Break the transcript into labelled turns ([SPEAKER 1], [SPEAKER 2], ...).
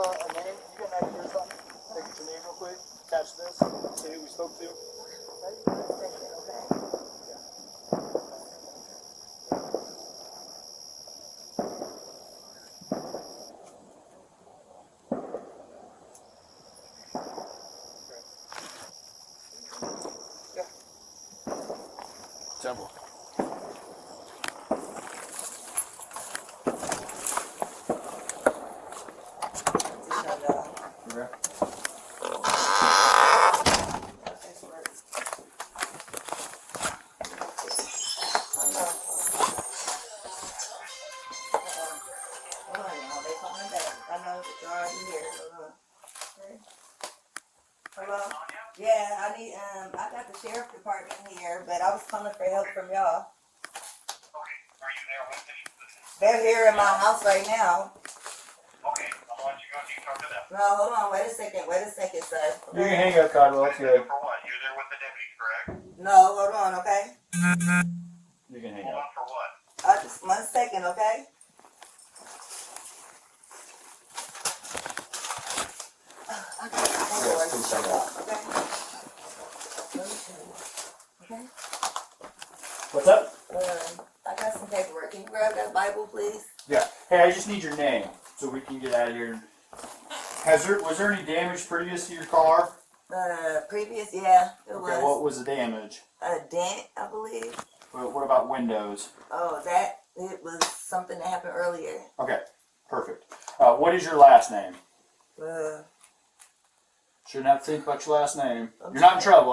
[SPEAKER 1] a name? You got an idea or something? Take your name real quick. Attach this. See who we spoke to. Temple.
[SPEAKER 2] Hello? Yeah, I need, I got the sheriff department here, but I was calling for help from y'all.
[SPEAKER 3] Okay, are you there with them?
[SPEAKER 2] They're here in my house right now.
[SPEAKER 3] Okay, I'll let you go so you talk to them.
[SPEAKER 2] No, hold on, wait a second, sir.
[SPEAKER 1] You can hang up, Codwell. It's good.
[SPEAKER 3] For what? You're there with the deputy, correct?
[SPEAKER 2] No, hold on, okay?
[SPEAKER 1] You can hang
[SPEAKER 3] Hold
[SPEAKER 1] up.
[SPEAKER 3] on for what?
[SPEAKER 2] Just 1 second, okay? I got the paperwork.
[SPEAKER 1] please hang up.
[SPEAKER 2] Okay? Okay?
[SPEAKER 1] What's up?
[SPEAKER 2] I got some paperwork. Can you grab that Bible, please?
[SPEAKER 1] Yeah. Hey, I just need your name so we can get out of here. Was there any damage previous to your car?
[SPEAKER 2] Previous, yeah, it
[SPEAKER 1] Okay,
[SPEAKER 2] was.
[SPEAKER 1] what was the damage?
[SPEAKER 2] A dent, I believe.
[SPEAKER 1] What about windows?
[SPEAKER 2] Oh, it was something that happened earlier.
[SPEAKER 1] Okay, perfect. What is your last name?
[SPEAKER 2] Uh,
[SPEAKER 1] Shouldn't have to think about your last name. You're not in trouble.